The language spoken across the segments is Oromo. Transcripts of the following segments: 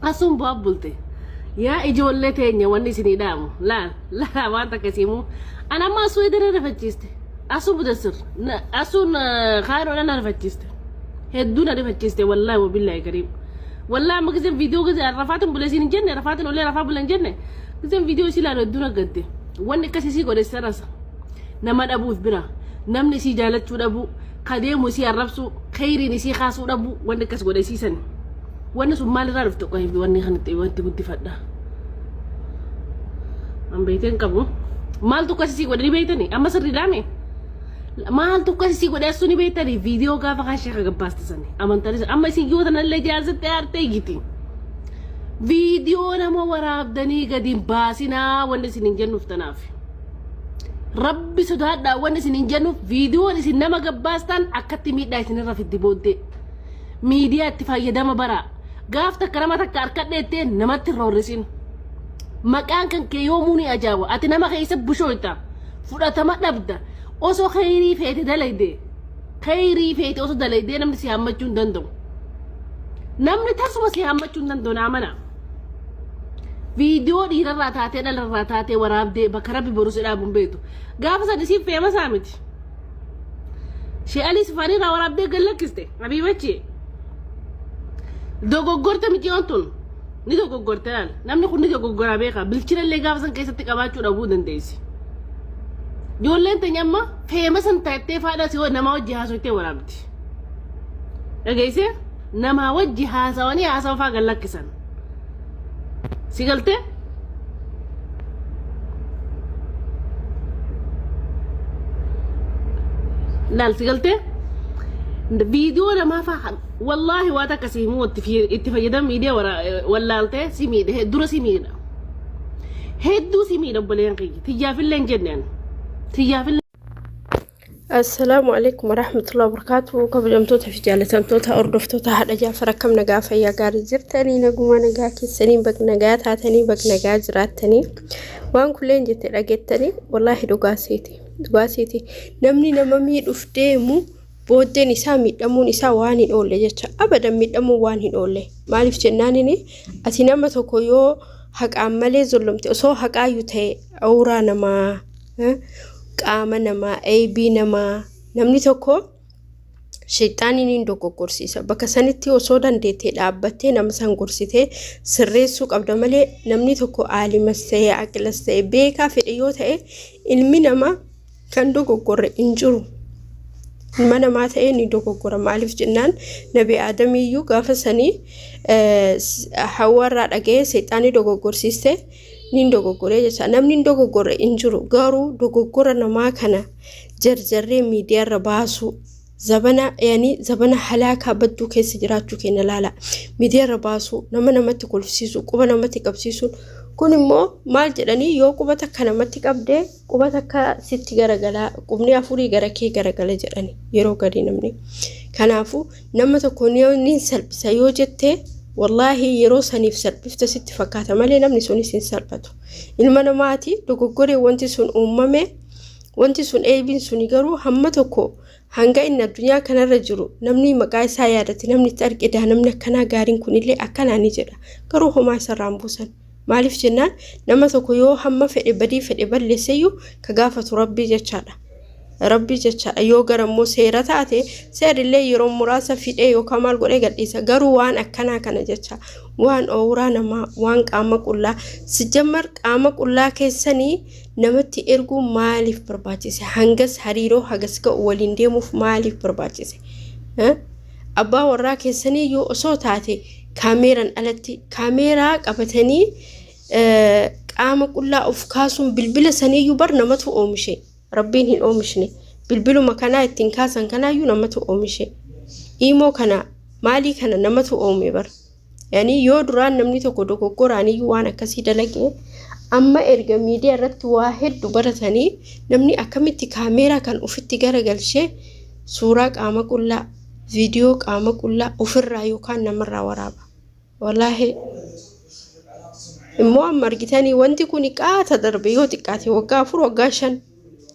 أصوم بابلتي يا إجولتي إني وني سني دامو لا وانت كسيمو أنا ما أسوي دري رفتشيستي أسو بدسر أسون خير أنا رفتشيستي هدونا رفتشيستي والله وبالله كريم والله ما كذا فيديو كذا رفعتهم بلسين الجنة رفعتهم ولا رفع بلن الجنة كذا فيديو سيلا ردونا قدي واني كسيسي قد السرسة نما أبوث برا نمني سي جالت شو أبو قديم سي الربسو خيري نسي خاصو أبو واني كس قد سيسن واني سمالي رفتو قايم واني خنت وانت كنت فدا أم بيتين كابو مال تو كسيسي قد بيتني أما سر دامي مال تو كسيسي قد أسوني بيتني فيديو كافا خاشة كباست سني أما ترى أما سي جوتنا اللي جالس تيار تيجي فيديو نما وراب دني قديم باسنا واني سنين نفتنافي ربي سداد دا وانا سنين جنو فيديو اللي سنما قباستان اكتي ميدا سنين رفي الدبود ميديا اتفاية داما برا قافتا كرامتك اركاد ديتين نمات الرورسين مكان كان كيوموني اجاوا اتي نما خيسب بشويتا فودا تمات نبدا اوسو خيري فيتي داليدي خيري فيتي اوسو داليدي نمني سيهمتشون دندو نمني ترسو سيهمتشون دندو نامنا فيديو دي راتاتي دل راتاتي ورابدي بكربي بروس الابون بيتو غافا سدسي فيما سامتي شي الي سفاني را ورابدي قلكستي حبيبتي دوغوغورتا ميتيونتون ني دوغوغورتا نامني خو ني دوغوغورا بيخا بلچنا لي غافا سن كيستي قباچو دبو دنديسي جولن تنيما فيما سن تايتي فادا سي نما وجها سوتي ورابدي اگيسي نما وجها سواني اسوفا قلكسن سيقلتي لا سيقلتي فيديو انا ما فاهم والله واتك سيمو اتفاجئ ميديا ولا قلتي سيميد درو سيميد هدو سيميد بلين قي تجافل لين جنن تجافل. السلام عليكم ورحمة الله وبركاته. قبل أن في جالة توتا أردفتوتا هذا جافر كم نجاف يا جار زرتني نجوم نجاك السنين بق نجات هاتني بق نجات زرتني وان كلين جت لقيتني والله دواسيتي نمني نمامي رفتيمو بود نساء ميدمو نساء واني أولي جت أبدا ميدمو واني أولي مالف جناني أتينا ما تكويو حق عملي ظلمتي أصو حق أيوتي أورا نما qaama nama AB nama namni tokko shaytaaniin dogoggorsiisa bakka sanitti osoo dandeetee dhaabbattee nama san gorsitee sirreessuu qabda malee namni tokko aalimas ta'ee aqilas ta'ee beekaa fedhe yoo ta'e ilmi nama kan dogoggorre hin jiru ilma namaa ta'ee ni dogoggora maaliif jennaan nabi aadamiyyuu gaafa sanii hawarraa dhagee shaytaanii dogoggorsiiste nin dogoggore jecha namni dogoggore injuru garu dogoggora nama kana jarjarre media rabaasu zabana yani zabana halaka baddu keessa jiraachuu keenya laala media rabaasu namatti kolfisiisu quba namatti qabsiisu kun immoo maal jedhani yoo quba takka namatti qabde quba takka sitti garagala qubni afurii gara kee garagala jedhani yeroo gadi namni kanaafu nama tokko ni salphisa yoo jette والله يروسني في سربفت ست فكات مالي نمني سوني سين سربتو المنا ماتي دوغوري وانتي سون اممه وانتي سون ايبين سوني غرو همتكو هانغا ان الدنيا كان رجرو نمني مقاي سايادتي نمني ترقده نمني كنا غارين كونيلي اكناني جدا غرو هما سرامبوسن مالف جنان نمتكو يو هم فدي بدي فدي بلسيو كغافه ربي جچادا ربي جچا ايو غرمو سيرتاته سير اللي يروم مراسه فيدي يو كمال غوري غديسا غرو وان اكنا كنا جچا وان اورانا ما وان قام قلا سجمر قام قلا كيسني نمتي ارغو مالف برباچيسه هنگس حريرو هگسك وليندي مف مالف برباچيسه ابا ورا كيسني يو صوتاتي كاميران التي كاميرا قبتني قام قلا افكاسون بلبل سني يبر نمتو اومشي ربين هن أومشني بالبلو مكانا التنكاسن كنا يو نمتو أومشي إيمو كنا مالي كنا نمتو أومي بر يعني يو دران نمني تكو دوكو قراني يوانا كسيدة لكي أما إرغا ميديا رت واحد دوبرتاني نمني أكامتي كاميرا كان أفتي غرقل شي سوراك آمك الله فيديوك آمك الله أفر رايو كان نمر ورابا والله إمو أمرقتاني وانتي كوني كاتا دربيوتي كاتي وقافر وقاشن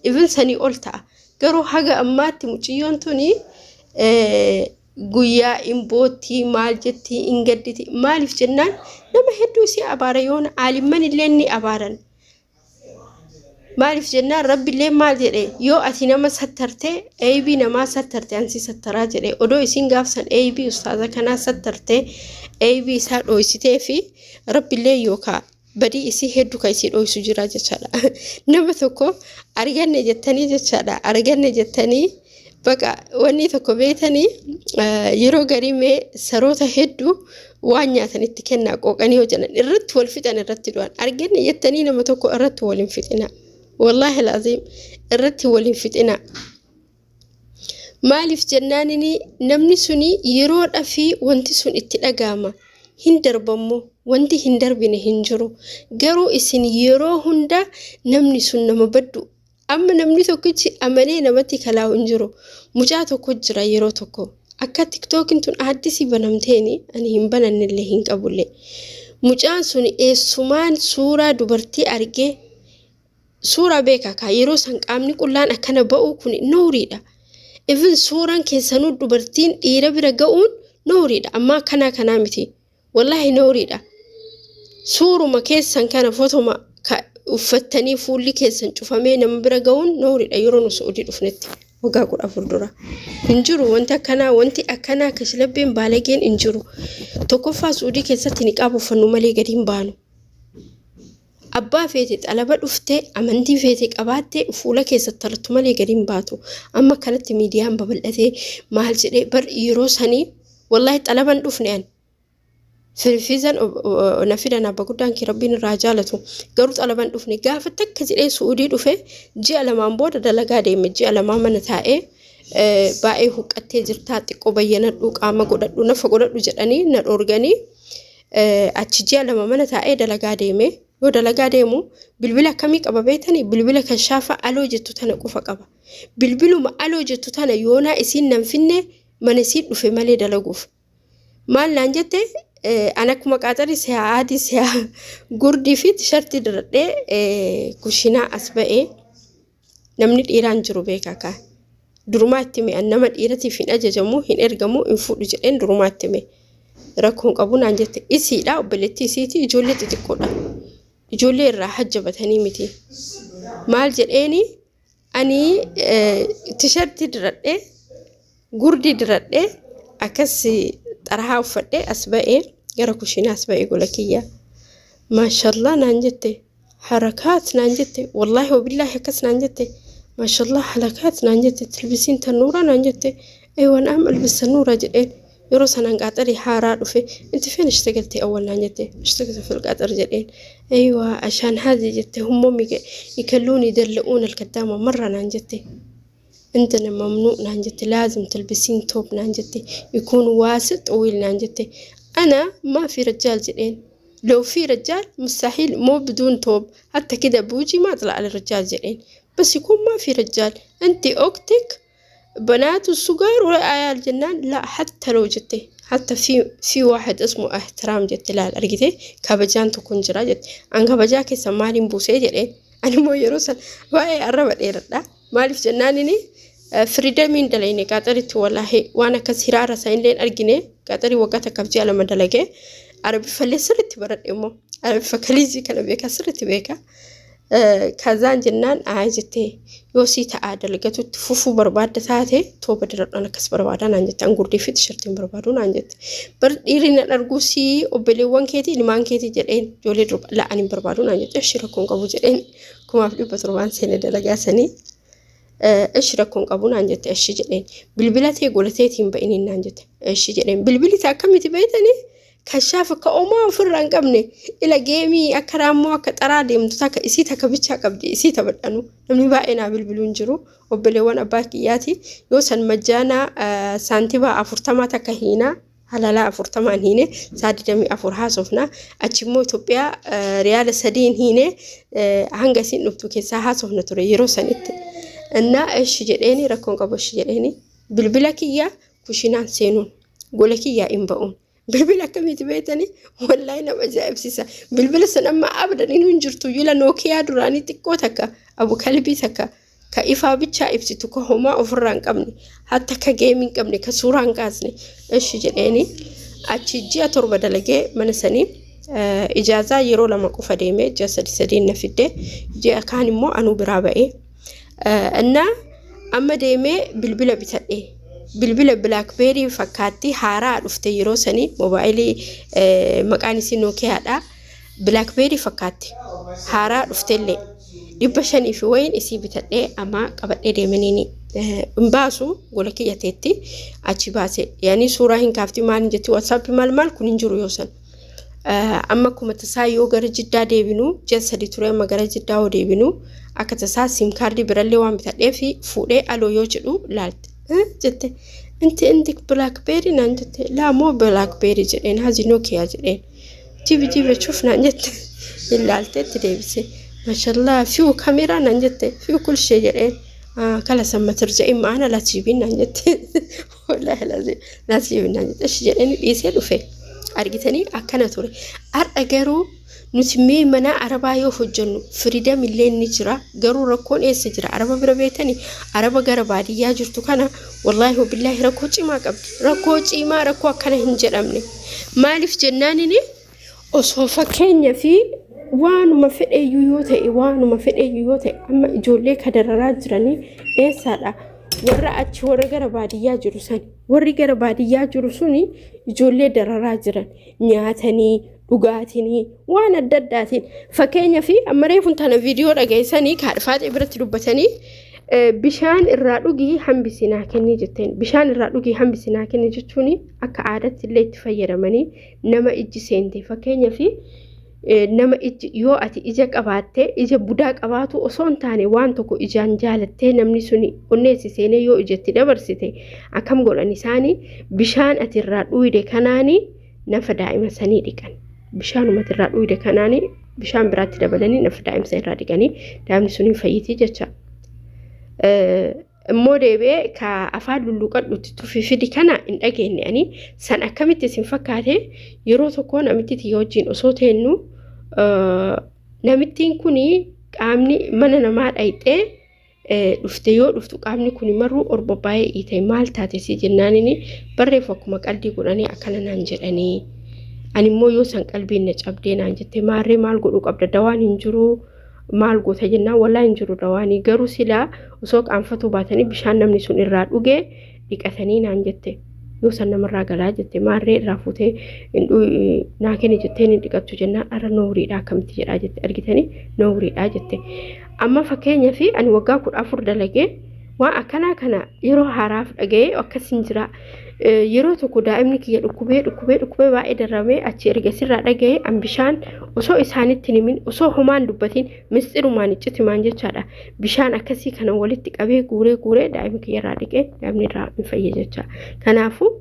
even sani olta garo haga ammatti muciyoontuni guyyaa imbootii maal jetti ingadditi maaliif jennaan nama hedduu si abaara yoon aalimman illee ni abaaran maaliif jennaan rabbiillee maal jedhe yoo ati nama sattarte eebii namaa sattarte ansi sattaraa jedhe odoo isin gaafsan eebii ustaaza kanaa sattarte eebii isaa dhoysitee fi rabbiillee yookaa badii isii hedduu ka isii dhoysu jira jechaadha nama tokko arganne jettanii jechaadha arganne jettanii baqa wanni tokko beetanii yeroo garii mee saroota hedduu waan nyaatanitti kennaa qooqanii hojjetan irratti wal fixan irratti du'an arganne jettanii nama tokko irratti wal hin fixina wallahi laazim irratti wal hin fixina maaliif jennaanini namni suni yeroodha fi wanti sun itti dhagaama hin darbammo wanti hin darbine hin jiru garuu isin yeroo hunda namni sun nama baddu amma namni tokkichi amanee namatti kalaa hin jiru mucaa tokko jira yeroo tokko akka tiktokin tun addisi banamteeni ani hin banannillee hin qabulle mucaan sun eessumaan suuraa dubartii argee suuraa beeka ka yeroo san qaamni qullaan akkana ba'u kun nooriidha even suuraan keessanuu dubartiin dhiira bira ga'uun nooriidha amma kana miti wallahi nooriidha suuruma keessan kana fotoma uffatanii fuulli keessan cufamee nama bira ga'uun nooriidha yeroo nu Saudi dhufnetti waggaa 14 dura hinjiru wanti akkanaa kashlabbeen baalageen hinjiru tokkoffaa Saudi keessatti niqaab uffannu malee gadi hin baanu abbaa feete xalaba dhuftee amantii feete qabaattee fuula keessatti tartu malee gadi hin baatu amma kanatti miidiyaan babal'atee maal jedhee bar yeroo sanii wallahi xalaban dhufneen Filfizan nafidan abba guddaan ki rabbiin irraa jaalatu garuu xalaban dhufne gaafa takka jedhee Saudi dhufe ji'a lamaan booda dalagaa deeme ji'a lamaa mana taa'ee baay'ee huqqattee jirtaa xiqqoo bayyanadhu qaama godhadhu nafa godhadhu jedhanii na dhoorganii achi ji'a lama mana taa'ee dalagaa deeme yoo dalagaa deemu bilbila akkamii qaba beetanii bilbila kan shaafa aloo jettu tana qofa qaba bilbiluma aloo jettu tana yoonaa isiin nan finne mana isiin dhufe malee dalaguuf maal naan jette ana kuma qaxari siya adi siya gurdi fi t-shirti diradhe kushinaa as ba'ee namni dhiiraan jiru beeka ka durumaatti me nama dhiiratiif hin ajajamu hin ergamu hin fuudhu jedheen durumaatti me rakkoon qabu naan jette isiidha obboleettii isiiti ijoollee xixiqqoodha ijoollee irraa hajjabatanii miti maal jedheeni ani t-shirti diradhe gurdi diradhe akkas xarahaa uffadhe as ba'ee gara kushinaa as ba'ee gola kiyya maashaallah naan jette harakaat naan jette wallahi wabillahi akkas naan jette maashaallah harakaat naan jette tilbisiin tannuura naan jette aywan am albisa nuura jedheen yeroo sanaan qaxari haaraa dhufe inti feen ishtagaltee awwal naan jette ishtagaltee fil qaxar jedheen aywa ashaan haadi jette hummomi يكلوني يدلؤون الكدامة مرة نان jette عندنا ممنوع نانجتي لازم تلبسين توب نانجتي يكون واسع طويل نانجتي أنا ما في رجال جدين لو في رجال مستحيل مو بدون توب حتى كده بوجي ما طلع على الرجال جدين بس يكون ما في رجال أنت أختك بنات الصغار ولا عيال جنان لا حتى لو جتي حتى في واحد اسمه احترام جتي لا أرجتي كابجان تكون جراجت أن كابجاك سمارين بوسي جدين أنا مو يروسن واي أربع إيردا مالف جنانيني فريدمين دليني قطرت والله وانا كثيرا رسائل لين ارغيني قطري وقتا كبجي على مدلغه عربي فلسرت برد امو عربي فكليزي كلا بيكا سرت بيكا كازان جنان عايزتي يوسي تعادلغتو تفوفو برباد ساته تو بدرنا كس بربادا نانجت انغوردي في تشرتين بربادو نانجت بر ديرين ارغوسي اوبلي وانكيتي لمانكيتي جدين جولي درب لا اني بربادو نانجت شيركون قبو جدين كما في بتربان سنه دلغا سني اشركون قبون انجت اشي جدين بلبلاتي قولتيتين بينين انجت اشي جدين بلبلتي اكمتي بيتني كشاف كأوما فران قبني الى جيمي اكرامو اكطرا ديمتو اسيتا كبيچا قبدي اسيتا بدانو نمني باينا بلبلون جرو وبلوان اباكياتي يوسن مجانا سانتيبا افورتما تكهينا هلالا افورتما هينه سادي دمي افور حاسفنا اچمو اثيوبيا ريال سدين هينه هانغاسين نبتو كيسا حاسفنا تري يروسنت እና እሺ ጀደኒ ረኮን ቀበሽ ጀደኒ ብልብለኪያ ኩሽናን ሴኑን ጎለኪያ ኢምባኡን ብልብለከ ቤተኒ ወላሂ ነው አጃኢብ ሲሳ ብልብለ ሰነማ አብደን እንጅርቱ ይላ ኖኪያ ዱራኒ ጥቆተካ አቡ ከልቢ ተካ كإفا بتشا إبسيتو كهما أفران قبني حتى كجيمين قبني كسوران قاسني إيش جلاني أتشجع تربة دلقة من سنين إجازة يرو لما كوفا ديمي جسد سدين نفيده جاء كان مو أنو برابعي أنا أما ديمي بالبلا بتاعي بالبلا بلاك بيري فكاتي حارة رفتي يرو سني موبايلي مكاني سينوكي هذا بلاك بيري فكاتي حارة رفتي لي يبشني في وين إسي بتاعي أما قبل ديمنيني مباسو قولك يا تيتي أتشي باسي يعني صورة هين كافتي مالين جتي واتساب مال كونين جرو يوسن أما كم تسايو غير جدا ديبينو جسدي ترى ما غير جدا وديبينو أكتسا سيم كاردي برالي وام بتاعي في فوري ألو يوجدو لالت جت أنت عندك بلاك بيري نانجت لا مو بلاك بيري جدين هذه نوكيا جدين جيبي شوفنا نجت اللالت تديبسي ما شاء الله فيه كاميرا نانجت فيه كل شيء جدين كلا سما ترجعي معنا لا تجيبين نانجت والله لازم لا تجيبين نانجت إيش جدين يصير فيه أرجتني أكنا توري أرجعوا نتمي منا عربا يوفجنو فريدة ملين نجرا جرو ركون إيه سجرا عربا بربيتني عربا جربادي يا جرتو كنا والله بالله ركوتي ما قبل ركوتي ما ركوا كنا هنجر أمني مالف جنانني أصوفا كينيا في وانو ما في أي يوتي وانو ما في أي يوتي أما جولك هذا الرجلني إيه سارة warra achi warra gara baadiyyaa jiru sani warri gara baadiyyaa jiru suni ijoollee dararaa jiran nyaatanii dhugaatanii waan adda addaatiin fakkeenya fi ammaree funtana viidiyoo dhageessanii kaadfaate biratti dubbatanii bishaan irraa dhugii hambisinaa kennii jetteen bishaan irraa dhugii hambisinaa kennii jechuun akka aadaatti illee itti fayyadamanii nama ijji seente fakkeenya fi nama yoo ati ija qabaatte ija budaa qabaatu osoo hin taane waan tokko ijaan jaalattee namni suni onneessi seenee yoo ijatti dabarsite akkam godhan isaanii bishaan ati irraa dhuyde kanaanii nafa daa'ima sanii dhiqan bishaanuma irraa dhuyde kanaanii bishaan biraatti dabalanii nafa daa'imsa irraa dhiqanii daa'imni suni fayyitii jecha immoo deebee ka afaan lulluqadhutti tufifidi kana hin dhageenye ani san akkamitti isin fakkaate yeroo tokko namitti wajjin osoo teennu namittiin kuni qaamni mana namaa dhayxee dhufte yoo dhuftu qaamni kuni marruu orbobaayee iitee maal taate si jennaanini barreeffa akkuma qalbii godhanii akkana naan jedhanii ani immoo yoo san qalbiin na cabdee naan jette maarree maal godhuu qabda dawaan hin jiru maal goota jennaan wallaahi hin jiru dawaanii garuu silaa osoo qaanfatu baatanii bishaan namni sun irraa dhugee dhiqatanii naan jette yoo san namarraa galaa jette maarree irraa fuutee naa kenni jettee ni dhiqattu jennaan ara nooriidhaa akkamitti jedhaa jette argitanii nooriidhaa jette amma fakkeenyaa fi ani waggaa 14 dalagee waan akkanaa kana yeroo haaraaf dhagee akkasin jira yeroo tokko daa'imni kiyya dhukkubee baay'ee darramee achi erga sirraa dhagee an bishaan osoo isaanitti himin osoo homaan dubbatiin mistirumaan iccitimaan jechaadha bishaan akkasii kana walitti qabee guuree daa'imni kiyya irraa dhiqee daa'imni irraa hin fayye jecha kanaafuu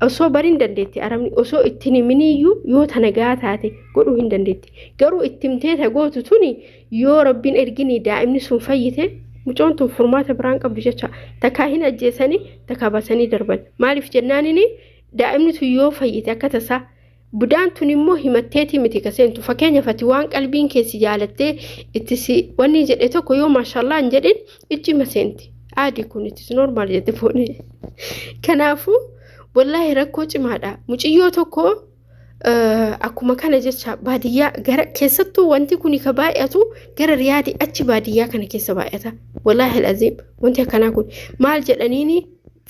osoo bariin dandeetti aramni osoo ittiin himiniyyuu yoo tana gaa taate godhuu hin dandeetti garuu ittimtee tagootu tuni yoo rabbiin ergini daa'imni sun fayyite mucoon tun furmaata biraan qabdu jecha takkaa hin ajjeesanii takkaa baasanii darban maaliif jennaanini daa'imni tun yoo fayyite akka tasaa budaan tun immoo himatteetii miti kaseentu fakkeenyaaf ati waan qalbiin keessi jaalattee ittisi wanni jedhe tokko yoo maashaallah hin jedhin ijji maseenti aadii kun ittis normaal jette fooni kanaafuu wallahi rakkoo cimaadha muciyyoo tokko akkuma kana jecha baadiyyaa gara keessattuu wanti kuni ka baay'atu gara riyaadi achi baadiyyaa kana keessa baay'ata wallahi alazim wanti akkanaa kun maal jedhaniini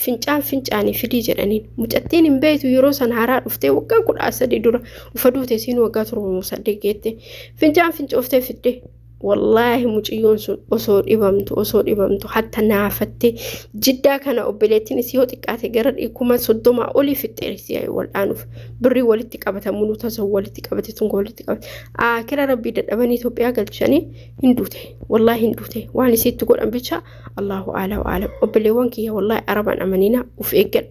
fincaanii fidii jedhaniin mucattiin hin beektu yeroo san haaraa dhuftee waggaa 13 dura ufa duute siin waggaa 7 geette fincooftee fidde والله مجيون أصور إبامتو حتى نافتي جدا كان أبليتين سيوتك أتي جرد إكما صدما أولي في التاريخ والآن بري ولتك أبتا منو تزو ولتك أبتا تنقو ولتك أبتا كلا ربي دابني توبيا قلت شاني هندوتي والله هندوتي واني سيد تقول أنبتشا الله أعلى وأعلم أبلي وانكي والله أربان أمانينا وفي قد